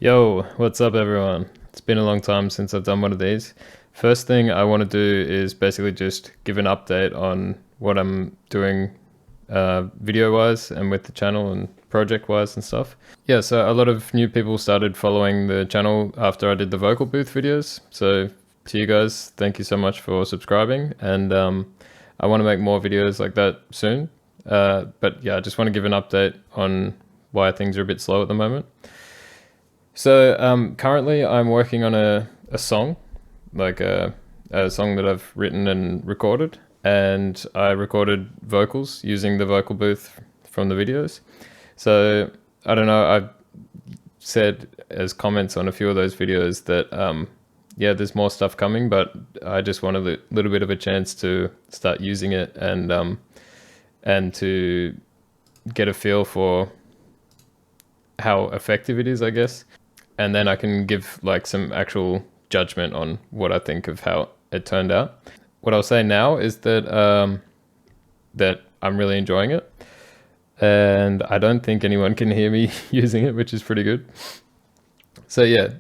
Yo, what's up, everyone? It's been a long time since I've done one of these. First thing I want to do is basically just give an update on what I'm doing video wise and with the channel and project wise and stuff. Yeah, so a lot of new people started following the channel after I did the vocal booth videos. So to you guys, thank you so much for subscribing. And I want to make more videos like that soon. But yeah, I just want to give an update on why things are a bit slow at the moment. So currently I'm working on a song, like a song that I've written and recorded, and I recorded vocals using the vocal booth from the videos. So I don't know, I've said as comments on a few of those videos that yeah, there's more stuff coming, but I just wanted a little bit of a chance to start using it and to get a feel for how effective it is, I guess. And then I can give like some actual judgment on what I think of how it turned out. What I'll say now is that I'm really enjoying it, and I don't think anyone can hear me using it, which is pretty good. So yeah,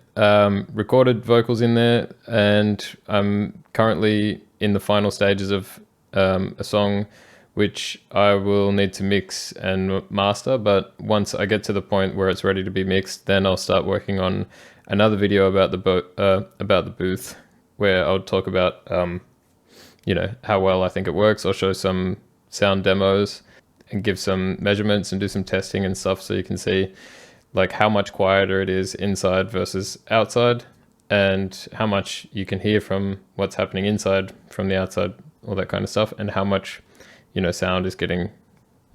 recorded vocals in there, and I'm currently in the final stages of a song which I will need to mix and master. But once I get to the point where it's ready to be mixed, then I'll start working on another video about the booth, where I'll talk about how well I think it works. I'll show some sound demos and give some measurements and do some testing and stuff, so you can see like how much quieter it is inside versus outside, and how much you can hear from what's happening inside from the outside, all that kind of stuff, and how much sound is getting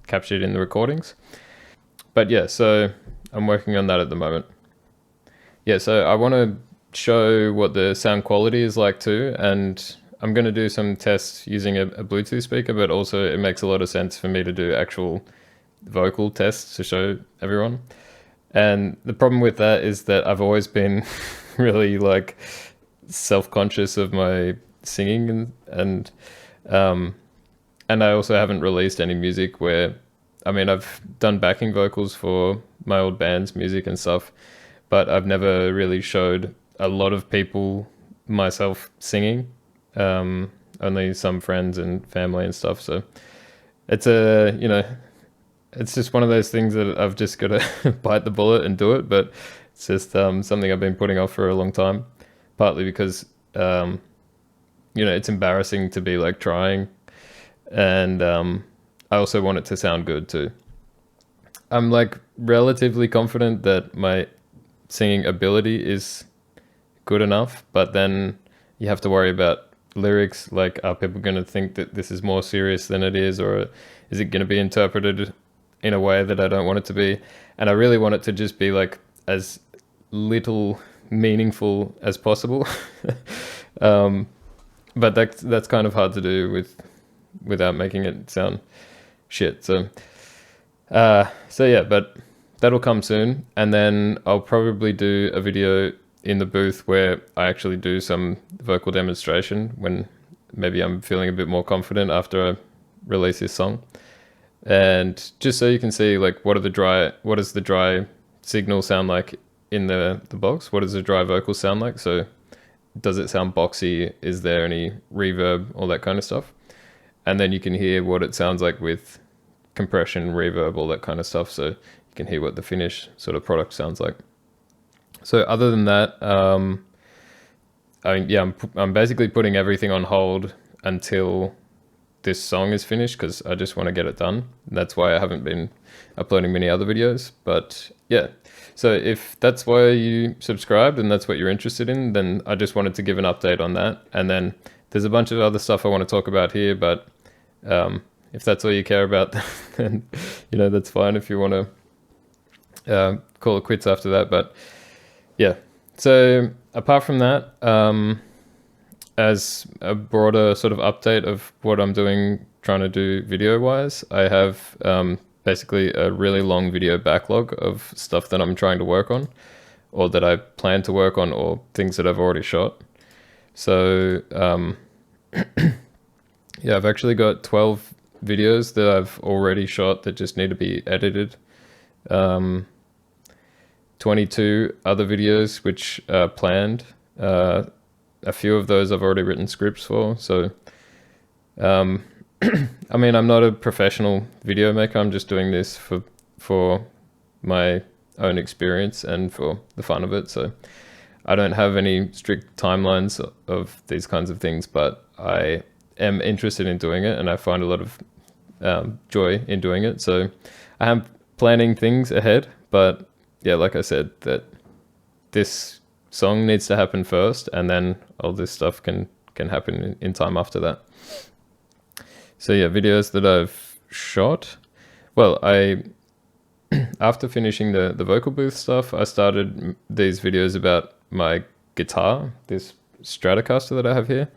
captured in the recordings. But yeah, so I'm working on that at the moment. Yeah, so I want to show what the sound quality is like too, and I'm going to do some tests using a Bluetooth speaker, but also it makes a lot of sense for me to do actual vocal tests to show everyone. And the problem with that is that I've always been really like self-conscious of my singing, and I also haven't released any music where, I mean, I've done backing vocals for my old band's music and stuff, but I've never really showed a lot of people myself singing. Only some friends and family and stuff. So it's it's just one of those things that I've just got to bite the bullet and do it. But it's just something I've been putting off for a long time, partly because it's embarrassing to be like trying, and I also want it to sound good too. I'm like relatively confident that my singing ability is good enough, but then you have to worry about lyrics. Like, are people going to think that this is more serious than it is, or is it going to be interpreted in a way that I don't want it to be? And I really want it to just be like as little meaningful as possible. But that's kind of hard to do without making it sound shit. So yeah, but that'll come soon, and then I'll probably do a video in the booth where I actually do some vocal demonstration when maybe I'm feeling a bit more confident after I release this song. And just so you can see like what does the dry signal sound like in the box? What does the dry vocal sound like? So does it sound boxy? Is there any reverb? All that kind of stuff. And then you can hear what it sounds like with compression, reverb, all that kind of stuff. So you can hear what the finished sort of product sounds like. So other than that, I'm basically putting everything on hold until this song is finished, because I just want to get it done. That's why I haven't been uploading many other videos. But yeah, so if that's why you subscribed and that's what you're interested in, then I just wanted to give an update on that. And then there's a bunch of other stuff I want to talk about here, but if that's all you care about, then that's fine if you want to call it quits after that. But yeah, so apart from that, as a broader sort of update of what I'm doing, trying to do video wise, I have basically a really long video backlog of stuff that I'm trying to work on, or that I plan to work on, or things that I've already shot. So yeah, I've actually got 12 videos that I've already shot that just need to be edited. 22 other videos which are planned. A few of those I've already written scripts for. So, I mean, I'm not a professional video maker. I'm just doing this for my own experience and for the fun of it. So I don't have any strict timelines of these kinds of things, but I am interested in doing it, and I find a lot of joy in doing it. So I am planning things ahead, but yeah, like I said, that this song needs to happen first, and then all this stuff can happen in time after that. So yeah, videos that I've shot. Well, after finishing the vocal booth stuff, I started these videos about my guitar, this Stratocaster that I have here.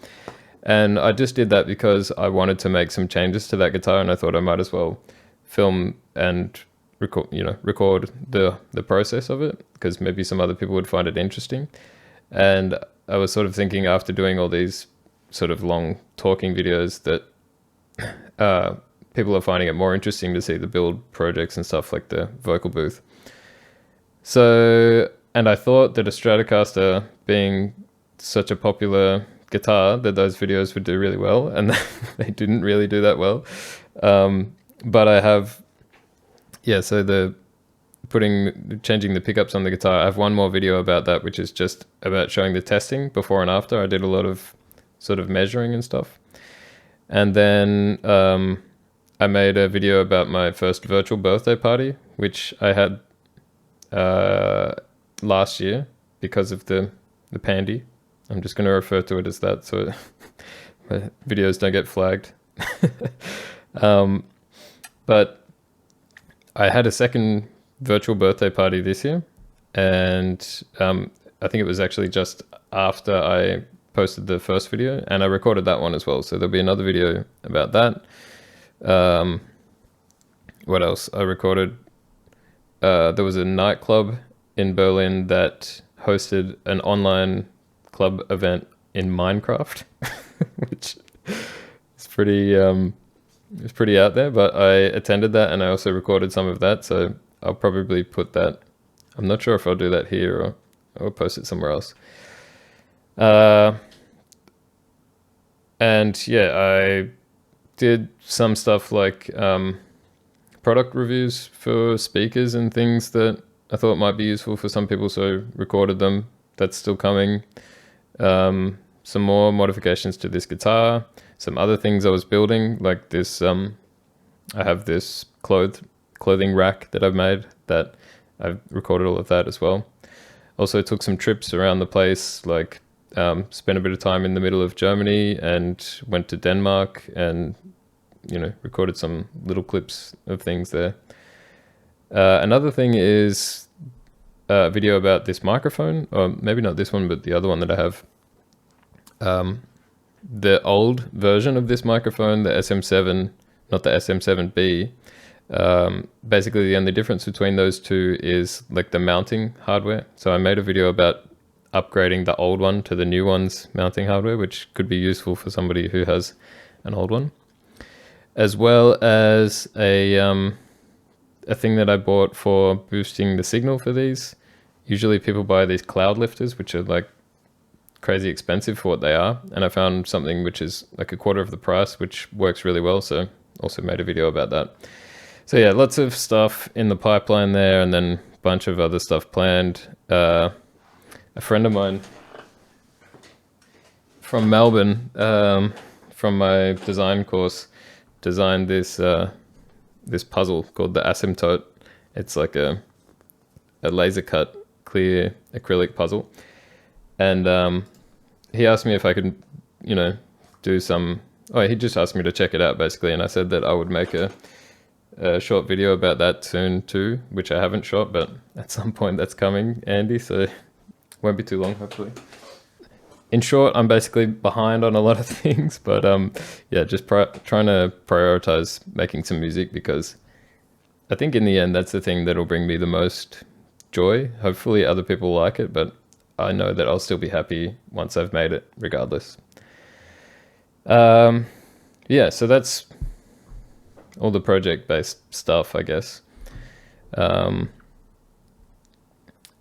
And I just did that because I wanted to make some changes to that guitar, and I thought I might as well film and record the process of it, because maybe some other people would find it interesting. And I was sort of thinking, after doing all these sort of long talking videos, that people are finding it more interesting to see the build projects and stuff like the vocal booth. So, and I thought that a Stratocaster being such a popular guitar, that those videos would do really well, and they didn't really do that well. But I have, yeah, so changing the pickups on the guitar, I have one more video about that, which is just about showing the testing before and after. I did a lot of sort of measuring and stuff. And then I made a video about my first virtual birthday party, which I had last year because of the pandy. I'm just going to refer to it as that, so my videos don't get flagged. But I had a second virtual birthday party this year, and I think it was actually just after I posted the first video, and I recorded that one as well. So there'll be another video about that. What else? I recorded, there was a nightclub in Berlin that hosted an online club event in Minecraft, which is pretty out there, but I attended that, and I also recorded some of that, so I'll probably put that. I'm not sure if I'll do that here or post it somewhere else. And yeah, I did some stuff like product reviews for speakers and things that I thought might be useful for some people, so recorded them. That's still coming. Some more modifications to this guitar, some other things I was building, like this, I have this clothing rack that I've made, that I've recorded all of that as well. Also took some trips around the place, like spent a bit of time in the middle of Germany and went to Denmark, and recorded some little clips of things there. Another thing is a video about this microphone, or maybe not this one, but the other one that I have. The old version of this microphone, the SM7, not the SM7B, basically the only difference between those two is like the mounting hardware. So I made a video about upgrading the old one to the new one's mounting hardware, which could be useful for somebody who has an old one, as well as a thing that I bought for boosting the signal for these. Usually people buy these cloud lifters, which are like crazy expensive for what they are, and I found something which is like a quarter of the price, which works really well, so also made a video about that. So yeah, lots of stuff in the pipeline there, and then a bunch of other stuff planned. A friend of mine from Melbourne, from my design course, designed this this puzzle called the Asymptote. It's like a laser cut clear acrylic puzzle, and he asked me if I could, do some. Oh, he just asked me to check it out basically, and I said that I would make a short video about that soon too, which I haven't shot, but at some point that's coming, Andy. So won't be too long, hopefully. In short, I'm basically behind on a lot of things, but yeah, just trying to prioritize making some music, because I think in the end that's the thing that'll bring me the most joy. Hopefully other people like it, but I know that I'll still be happy once I've made it, regardless. Yeah, so that's all the project-based stuff, I guess.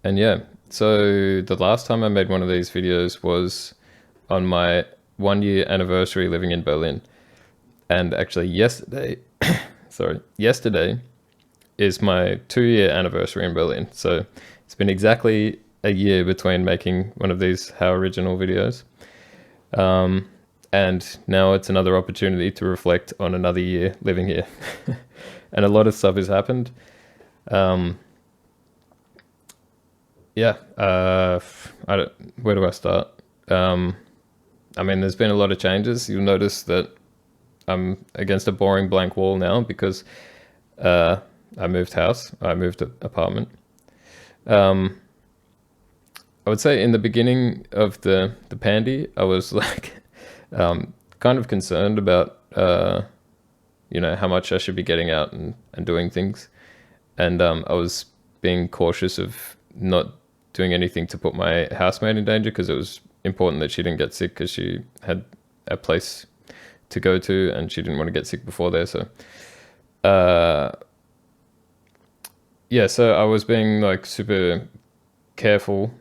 And yeah, so the last time I made one of these videos was on my 1 year anniversary living in Berlin. And actually yesterday, yesterday is my 2 year anniversary in Berlin. So it's been exactly a year between making one of these How Original videos. And now it's another opportunity to reflect on another year living here. And a lot of stuff has happened. Yeah, where do I start? I mean, there's been a lot of changes. You'll notice that I'm against a boring blank wall now because I moved house. I moved apartment. Um, I would say in the beginning of the pandy, I was like kind of concerned about how much I should be getting out and doing things, and I was being cautious of not doing anything to put my housemate in danger because it was important that she didn't get sick because she had a place to go to and she didn't want to get sick before there. So yeah, so I was being like super careful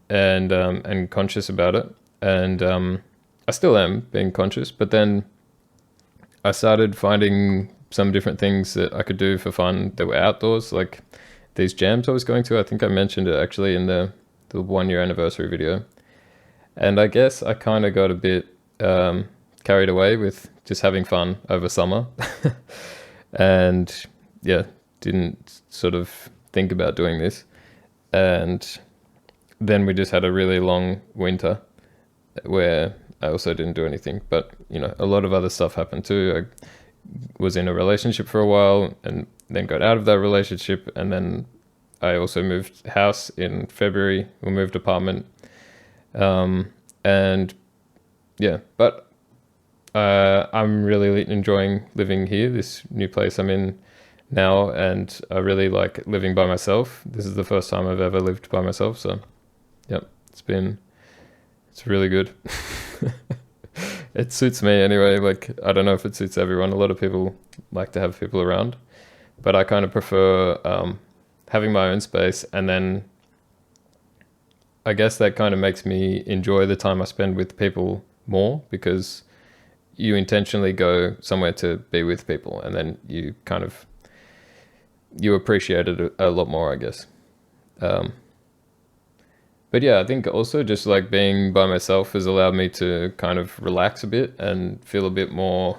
and conscious about it, and I still am being conscious. But then I started finding some different things that I could do for fun that were outdoors, like these jams I was going to. I think I mentioned it actually in the 1 year anniversary video, and I guess I kind of got a bit carried away with just having fun over summer, and yeah, didn't sort of think about doing this, and then we just had a really long winter where I also didn't do anything. But a lot of other stuff happened too. I was in a relationship for a while and then got out of that relationship, and then I also moved house in February. We moved apartment, and yeah, but I'm really enjoying living here, this new place I'm in now, and I really like living by myself. This is the first time I've ever lived by myself, so yep, it's really good. It suits me anyway. Like, I don't know if it suits everyone. A lot of people like to have people around, but I kind of prefer having my own space, and then I guess that kind of makes me enjoy the time I spend with people more, because you intentionally go somewhere to be with people, and then you appreciate it a lot more, I guess. But yeah, I think also just like being by myself has allowed me to kind of relax a bit and feel a bit more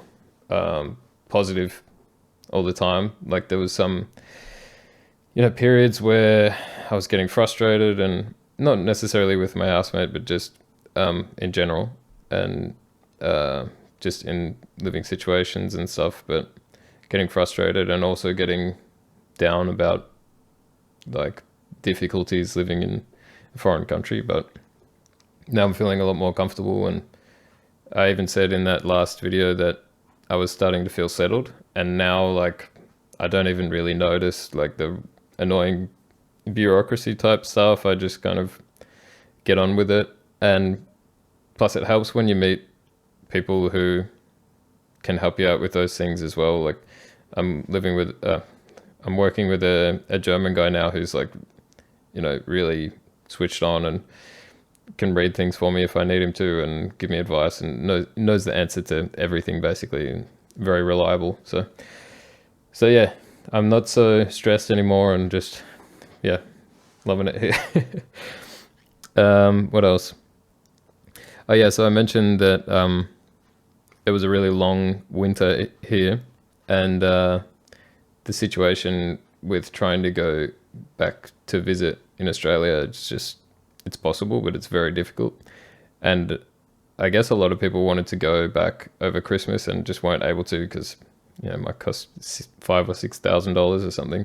positive all the time. Like, there was some periods where I was getting frustrated, and not necessarily with my housemate, but just in general, and just in living situations and stuff, but getting frustrated and also getting down about like difficulties living in a foreign country. But now I'm feeling a lot more comfortable, and I even said in that last video that I was starting to feel settled, and now like I don't even really notice like the annoying bureaucracy type stuff. I just kind of get on with it, and plus it helps when you meet people who can help you out with those things as well. Like, I'm working with a German guy now who's like, really switched on and can read things for me if I need him to, and give me advice, and knows the answer to everything basically, and very reliable. So yeah, I'm not so stressed anymore, and just, yeah, loving it here. What else? Oh yeah, so I mentioned that it was a really long winter here, and the situation with trying to go back to visit in Australia, it's possible, but it's very difficult. And I guess a lot of people wanted to go back over Christmas and just weren't able to because, it might cost $5,000 or $6,000 or something.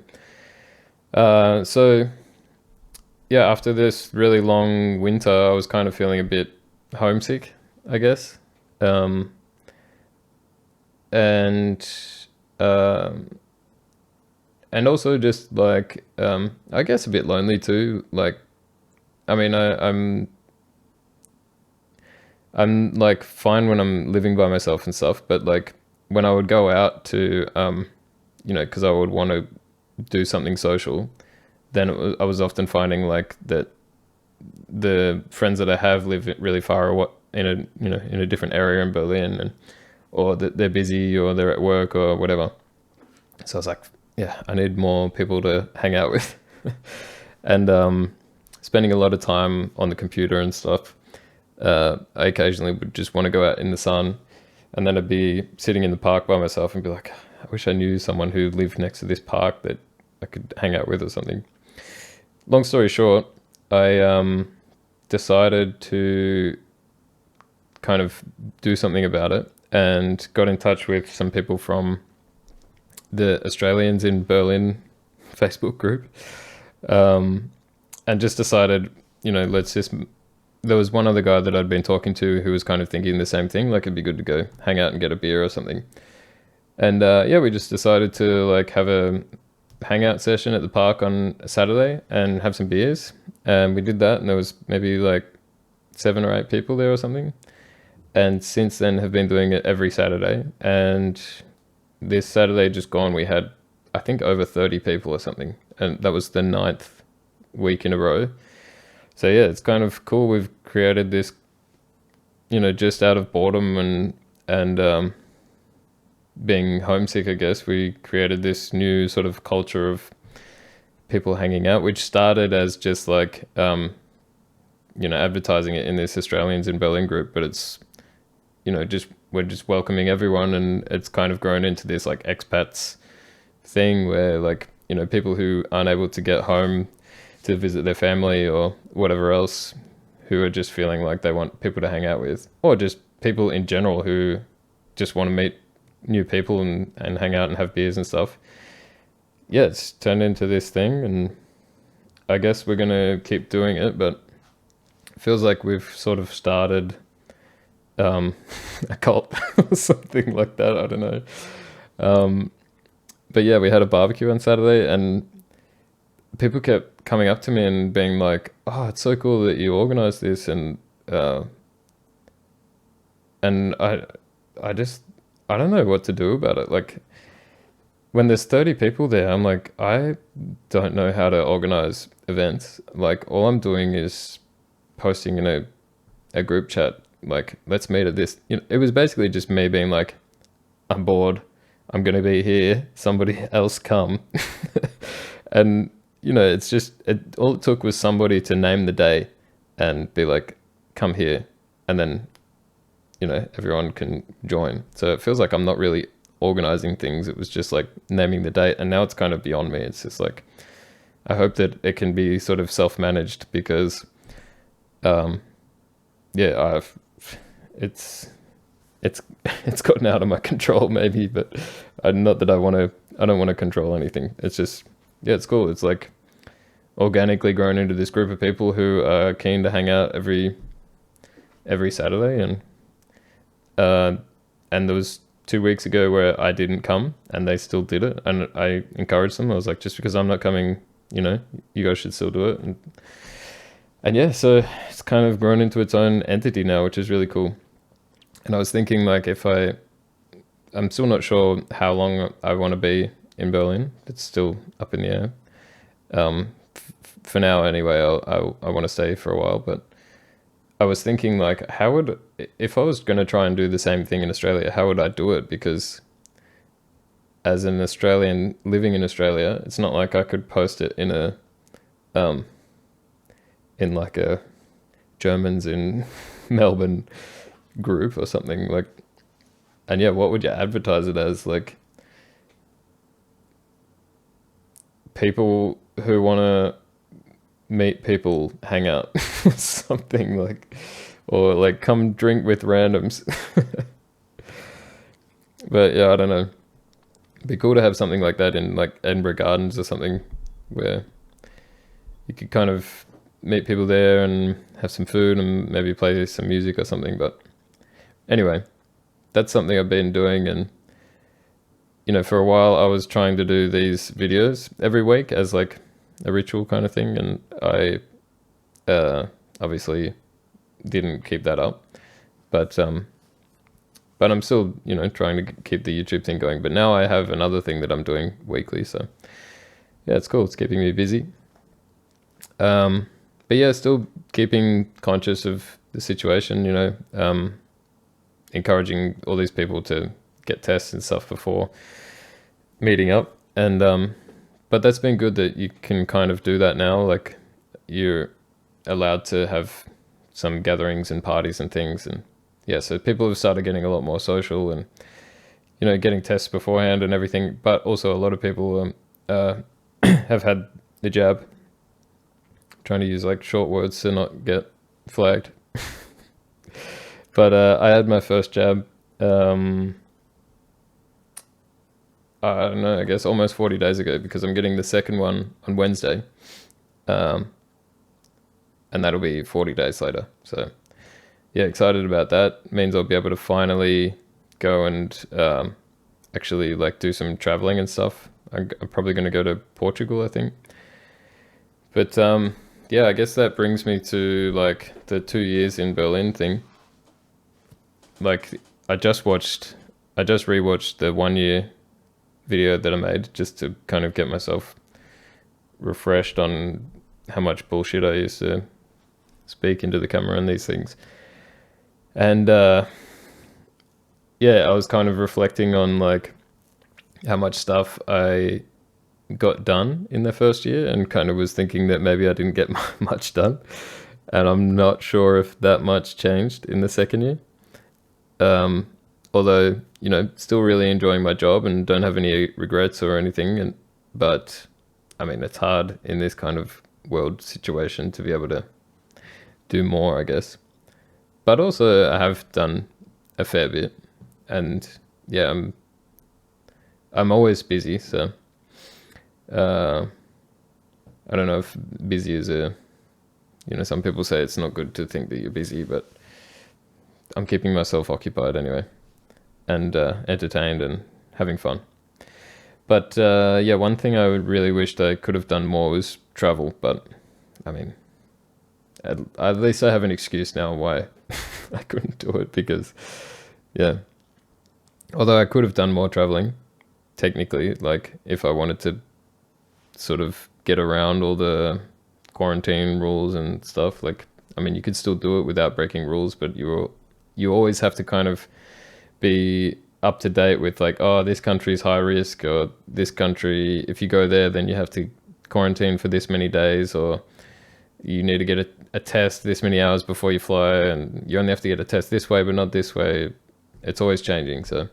So yeah, after this really long winter, I was kind of feeling a bit homesick, I guess. And also just like I guess a bit lonely too. Like, I mean, I'm like fine when I'm living by myself and stuff, but like when I would go out to because I would want to do something social, then I was often finding like that the friends that I have live really far away in a in a different area in Berlin, and or that they're busy or they're at work or whatever. So I was like, yeah, I need more people to hang out with. And spending a lot of time on the computer and stuff. I occasionally would just want to go out in the sun, and then I'd be sitting in the park by myself and be like, I wish I knew someone who lived next to this park that I could hang out with or something. Long story short, I decided to kind of do something about it and got in touch with some people from the Australians in Berlin Facebook group, and just decided, let's just. There was one other guy that I'd been talking to who was kind of thinking the same thing, like it'd be good to go hang out and get a beer or something. And yeah, we just decided to like have a hangout session at the park on a Saturday and have some beers. And we did that, and there was maybe like 7 or 8 people there or something. And since then have been doing it every Saturday. And this Saturday just gone, we had, I think, over 30 people or something. And that was the 9th week in a row. So yeah, it's kind of cool. We've created this, just out of boredom and being homesick, I guess, we created this new sort of culture of people hanging out, which started as just like, advertising it in this Australians in Berlin group, but it's, we're just welcoming everyone, and it's kind of grown into this like expats thing where like, people who aren't able to get home to visit their family or whatever else, who are just feeling like they want people to hang out with, or just people in general who just want to meet new people and hang out and have beers and stuff. Yeah, it's turned into this thing, and I guess we're going to keep doing it, but it feels like we've sort of started a cult or something like that. I don't know. But yeah, we had a barbecue on Saturday, and people kept coming up to me and being like, "Oh, it's so cool that you organized this," and I just, I don't know what to do about it. Like, when there's 30 people there, I'm like, I don't know how to organize events. Like, all I'm doing is posting in a group chat, like, let's meet at this. It was basically just me being like, I'm bored, I'm gonna be here, somebody else come. And it's just, all it took was somebody to name the day and be like, come here, and then everyone can join. So it feels like I'm not really organizing things. It was just like naming the date, and now it's kind of beyond me. It's just like, I hope that it can be sort of self-managed, because yeah, it's gotten out of my control maybe, but not that I don't want to control anything. It's just, yeah, it's cool. It's like organically grown into this group of people who are keen to hang out every Saturday, and there was 2 weeks ago where I didn't come and they still did it, and I encouraged them. I was like, just because I'm not coming, you guys should still do it. And yeah, so it's kind of grown into its own entity now, which is really cool. And I was thinking, like, I'm still not sure how long I want to be in Berlin. It's still up in the air. For now anyway, I want to stay for a while, but I was thinking, like, if I was going to try and do the same thing in Australia, how would I do it? Because as an Australian living in Australia, it's not like I could post it in like a Germans in Melbourne group or something, like. And yeah, what would you advertise it as? Like, people who want to meet people hang out something, like, or like come drink with randoms. But yeah, I don't know, it'd be cool to have something like that in like Edinburgh Gardens or something, where you could kind of meet people there and have some food and maybe play some music or something. But anyway, that's something I've been doing, and for a while I was trying to do these videos every week as like a ritual kind of thing, and I obviously didn't keep that up, but I'm still trying to keep the YouTube thing going. But now I have another thing that I'm doing weekly, so yeah, it's cool. It's keeping me busy. But yeah, still keeping conscious of the situation, encouraging all these people to get tests and stuff before meeting up. And but that's been good that you can kind of do that now. Like, you're allowed to have some gatherings and parties and things, and yeah, so people have started getting a lot more social and getting tests beforehand and everything. But also a lot of people have had the jab. Trying to use like short words to not get flagged. But I had my first jab. I don't know, I guess almost 40 days ago, because I'm getting the second one on Wednesday. Um, and that'll be 40 days later. So yeah, excited about that. Means I'll be able to finally go and actually like do some traveling and stuff. I'm probably going to go to Portugal, I think. But yeah, I guess that brings me to like the 2 years in Berlin thing. Like, I just rewatched the 1 year video that I made, just to kind of get myself refreshed on how much bullshit I used to speak into the camera and these things. And yeah, I was kind of reflecting on like how much stuff I got done in the first year, and kind of was thinking that maybe I didn't get much done. And I'm not sure if that much changed in the second year. Although, still really enjoying my job and don't have any regrets or anything. But I mean, it's hard in this kind of world situation to be able to do more, I guess. But also I have done a fair bit, and yeah, I'm always busy, so I don't know if busy is some people say it's not good to think that you're busy, but I'm keeping myself occupied anyway, and entertained and having fun. But yeah, one thing I would really wished I could have done more was travel. But I mean, at least I have an excuse now why I couldn't do it, because yeah, although I could have done more traveling, technically, like if I wanted to sort of get around all the quarantine rules and stuff. Like, I mean, you could still do it without breaking rules, but you always have to kind of be up to date with like, oh, this country's high risk, or this country, if you go there, then you have to quarantine for this many days, or you need to get a test this many hours before you fly, and you only have to get a test this way but not this way. It's always changing, so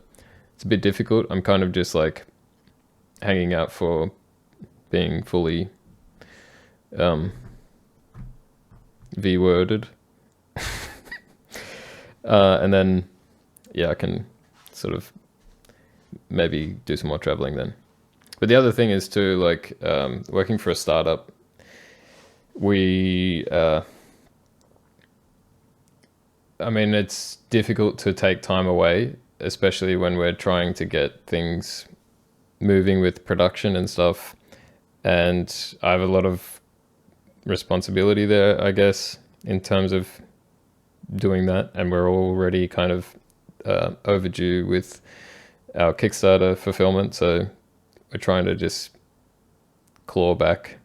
it's a bit difficult. I'm kind of just like hanging out for being fully V-worded. And then yeah, I can sort of maybe do some more traveling then. But the other thing is too, like, working for a startup, we I mean, it's difficult to take time away, especially when we're trying to get things moving with production and stuff. And I have a lot of responsibility there, I guess, in terms of doing that. And we're already kind of overdue with our Kickstarter fulfillment. So we're trying to just claw back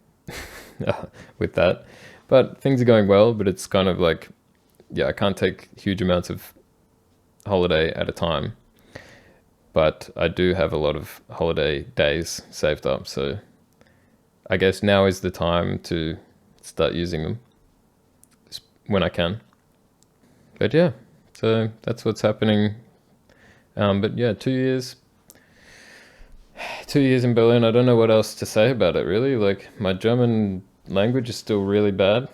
with that. But things are going well, but it's kind of like, yeah, I can't take huge amounts of holiday at a time. But I do have a lot of holiday days saved up. So I guess now is the time to start using them when I can. But yeah, so that's what's happening. But yeah, 2 years in Berlin. I don't know what else to say about it, really. Like, my German language is still really bad.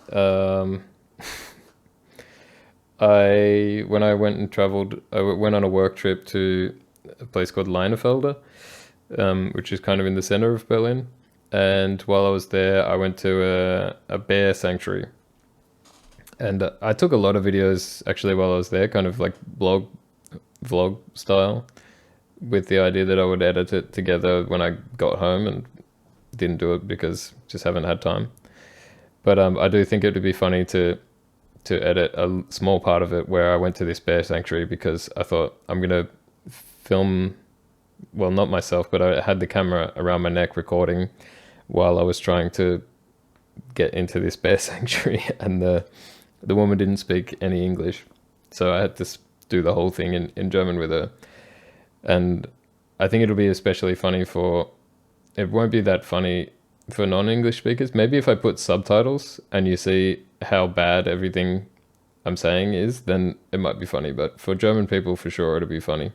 When I went and traveled, I went on a work trip to a place called Leinefelde, which is kind of in the center of Berlin. And while I was there, I went to a bear sanctuary. And I took a lot of videos actually while I was there, kind of like vlog style, with the idea that I would edit it together when I got home, and didn't do it because just haven't had time. But I do think it would be funny to edit a small part of it where I went to this bear sanctuary, because I thought I'm going to film, well, not myself, but I had the camera around my neck recording while I was trying to get into this bear sanctuary, and the woman didn't speak any English, so I had to do the whole thing in German with her. And I think it'll be especially funny for, it won't be that funny for non-English speakers. Maybe if I put subtitles and you see how bad everything I'm saying is, then it might be funny. But for German people, for sure, it'll be funny.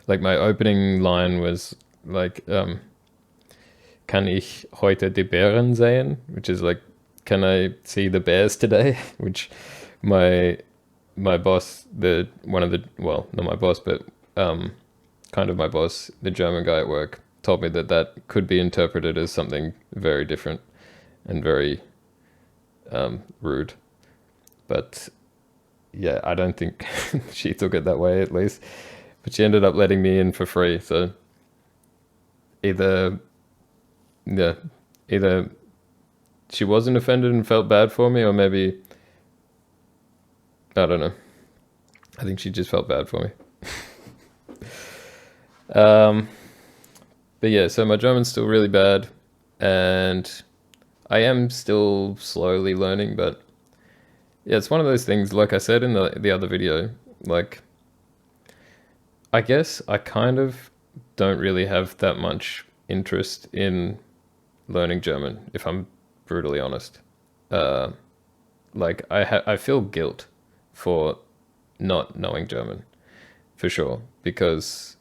Like my opening line was like, kann ich heute die Bären sehen? Which is like, can I see the bears today? Which my boss, well, not my boss, but kind of my boss, the German guy at work, told me that could be interpreted as something very different and very rude. But yeah, I don't think she took it that way, at least. But she ended up letting me in for free. So either she wasn't offended and felt bad for me, or maybe, I don't know. I think she just felt bad for me. But yeah, so my German's still really bad, and I am still slowly learning, but yeah, it's one of those things, like I said in the other video, like, I guess I kind of don't really have that much interest in learning German, if I'm brutally honest. Like, I feel guilt for not knowing German, for sure, because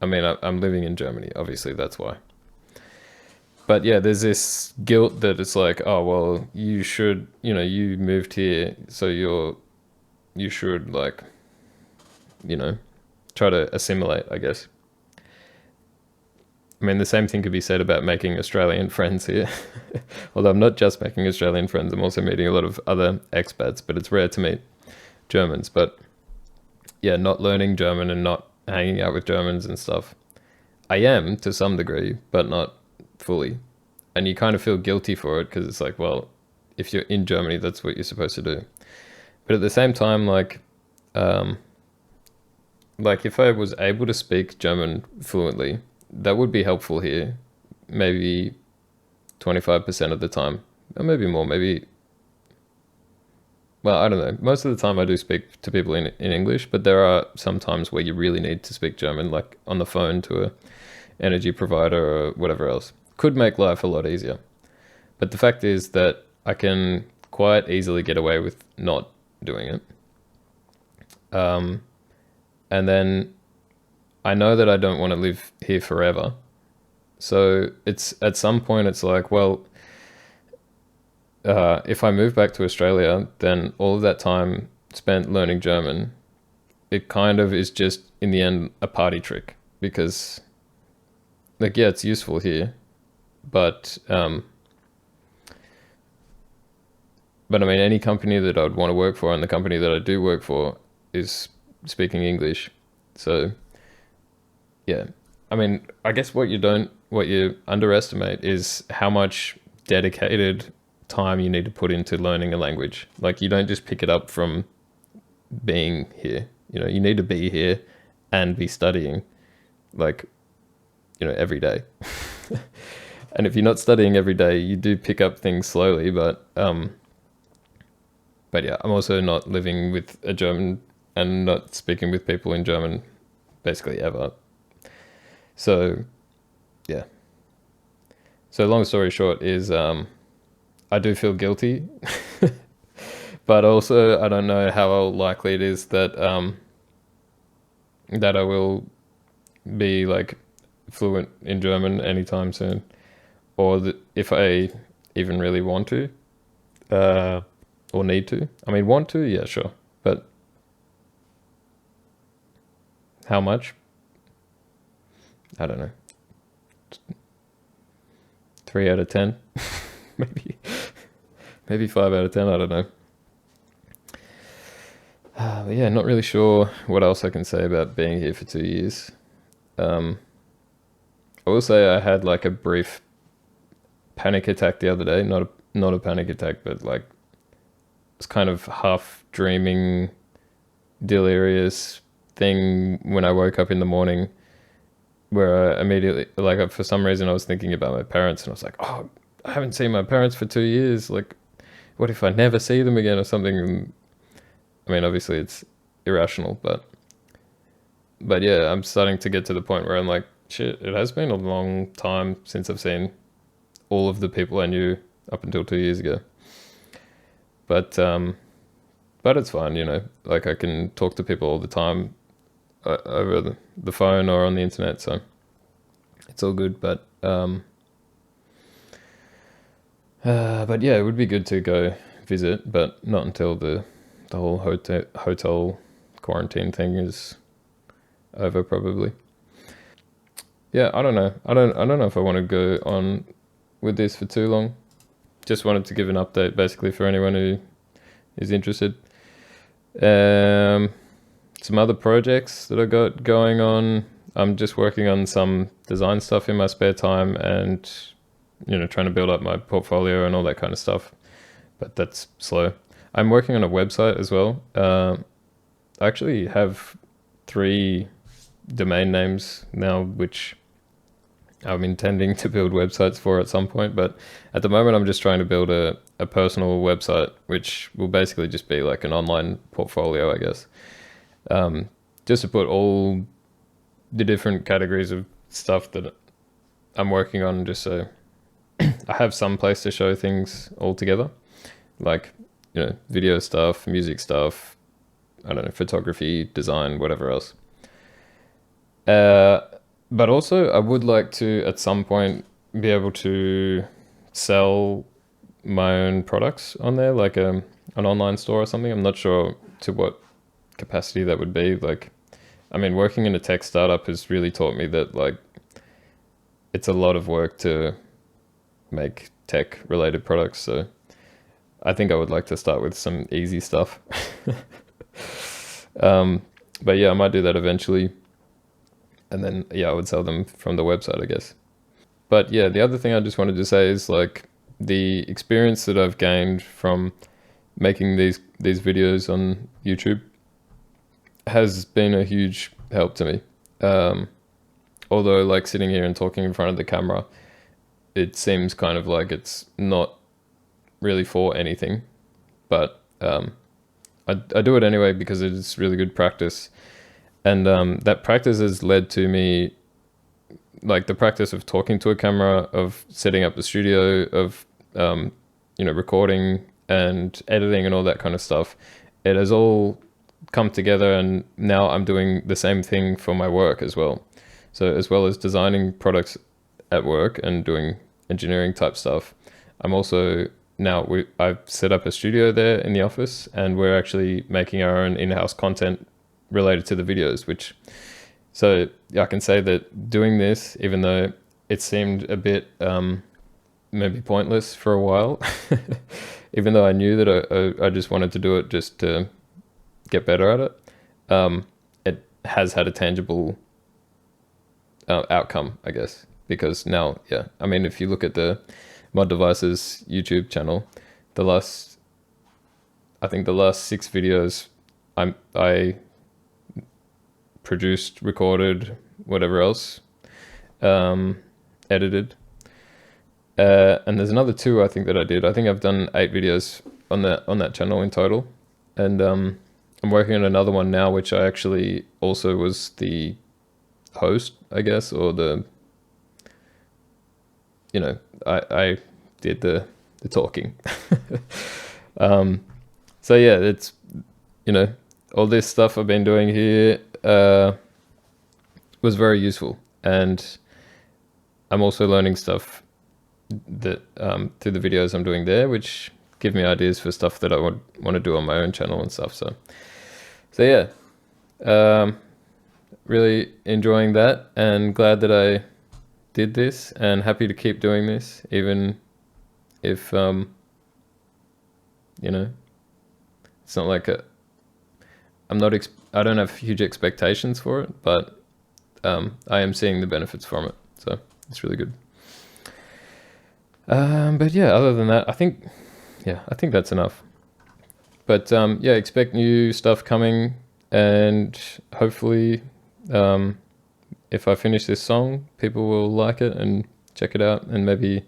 I mean, I'm living in Germany, obviously, that's why. But yeah, there's this guilt that it's like, oh, well, you should, you moved here, so you should, like, try to assimilate, I guess. I mean, the same thing could be said about making Australian friends here. Although I'm not just making Australian friends, I'm also meeting a lot of other expats, but it's rare to meet Germans. But yeah, not learning German and not hanging out with Germans and stuff. I am to some degree, but not fully. And you kind of feel guilty for it because it's like, well, if you're in Germany, that's what you're supposed to do. But at the same time, like if I was able to speak German fluently, that would be helpful here. Maybe 25% of the time, or maybe more, well, I don't know. Most of the time I do speak to people in English, but there are some times where you really need to speak German, like on the phone to a energy provider or whatever else. Could make life a lot easier. But the fact is that I can quite easily get away with not doing it. And then I know that I don't want to live here forever. So it's at some point it's like, well, if I move back to Australia, then all of that time spent learning German, it kind of is just, in the end, a party trick. Because, like, yeah, it's useful here, but I mean, any company that I'd want to work for, and the company that I do work for, is speaking English. So, yeah. I mean, I guess what you underestimate is how much dedicated time you need to put into learning a language. Like, you don't just pick it up from being here. You need to be here and be studying, like, every day. And if you're not studying every day, you do pick up things slowly, but yeah, I'm also not living with a German and not speaking with people in German basically ever. So, yeah. So long story short is, I do feel guilty, but also I don't know how likely it is that that I will be like fluent in German anytime soon, or if I even really want to, or need to. I mean, want to, yeah, sure, but how much? I don't know. 3 out of 10, maybe 5 out of 10. I don't know. But yeah, not really sure what else I can say about being here for 2 years. I will say I had like a brief panic attack the other day. Not a panic attack, but like it's kind of half dreaming, delirious thing when I woke up in the morning, where I immediately, like, for some reason I was thinking about my parents, and I was like, oh, I haven't seen my parents for 2 years. Like, what if I never see them again or something? And, I mean, obviously it's irrational, but yeah, I'm starting to get to the point where I'm like, shit, it has been a long time since I've seen all of the people I knew up until 2 years ago. But but it's fine, you know. Like I can talk to people all the time over the phone or on the internet, so it's all good. But yeah, it would be good to go visit, but not until the whole hotel quarantine thing is over, probably. Yeah, I don't know. I don't know if I want to go on with this for too long. Just wanted to give an update, basically, for anyone who is interested. Um, some other projects that I got going on. I'm just working on some design stuff in my spare time, and trying to build up my portfolio and all that kind of stuff. But that's slow. I'm working on a website as well. I actually have 3 domain names now, which I'm intending to build websites for at some point. But at the moment, I'm just trying to build a personal website, which will basically just be like an online portfolio, I guess. Just to put all the different categories of stuff that I'm working on, just so I have some place to show things all together, like video stuff, music stuff, I don't know, photography, design, whatever else. Uh, but also, I would like to at some point be able to sell my own products on there, like an online store or something. I'm not sure to what capacity that would be. Like, I mean, working in a tech startup has really taught me that like it's a lot of work to make tech related products. So I think I would like to start with some easy stuff. um, but yeah, I might do that eventually. And then, yeah, I would sell them from the website, I guess. But yeah, the other thing I just wanted to say is like the experience that I've gained from making these videos on YouTube has been a huge help to me. Um, Although, like sitting here and talking in front of the camera, it seems kind of like it's not really for anything, but I do it anyway because it's really good practice, and that practice has led to me, like the practice of talking to a camera, of setting up the studio, of recording and editing and all that kind of stuff. It has all come together, and now I'm doing the same thing for my work as well. So as well as designing products at work and doing engineering type stuff, I'm also now I've set up a studio there in the office, and we're actually making our own in-house content related to the videos, which, so I can say that doing this, even though it seemed a bit maybe pointless for a while, even though I knew that I just wanted to do it just to get better at it, it has had a tangible outcome, I guess, because now, yeah, I mean, if you look at the Mod Devices YouTube channel, the last, I think the last 6 videos I produced, recorded, whatever else, edited. And there's another 2 I think that I did. I think I've done 8 videos on that channel in total, and I'm working on another one now, which I actually also was the host, I guess, or the I did the talking. um, so yeah, it's all this stuff I've been doing here was very useful, and I'm also learning stuff that through the videos I'm doing there, which give me ideas for stuff that I would want to do on my own channel and stuff. So yeah, really enjoying that, and glad that I did this, and happy to keep doing this, even if it's not like I don't have huge expectations for it, but I am seeing the benefits from it, so it's really good. But yeah, other than that, I think that's enough. But yeah, expect new stuff coming, and hopefully, if I finish this song, people will like it and check it out, and maybe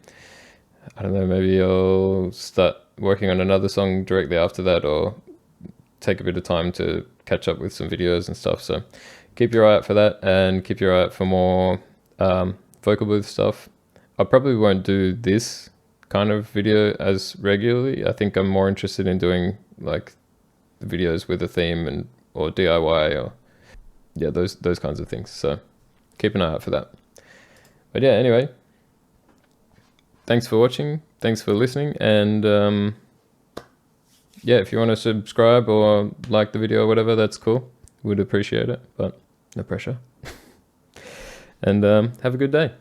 I don't know, maybe I'll start working on another song directly after that, or take a bit of time to catch up with some videos and stuff. So keep your eye out for that, and keep your eye out for more vocal booth stuff. I probably won't do this kind of video as regularly. I think I'm more interested in doing like videos with a theme and or DIY, or yeah, those kinds of things. So keep an eye out for that. But yeah, anyway, thanks for watching, thanks for listening, and yeah, if you want to subscribe or like the video or whatever, that's cool. Would appreciate it, but no pressure. And have a good day.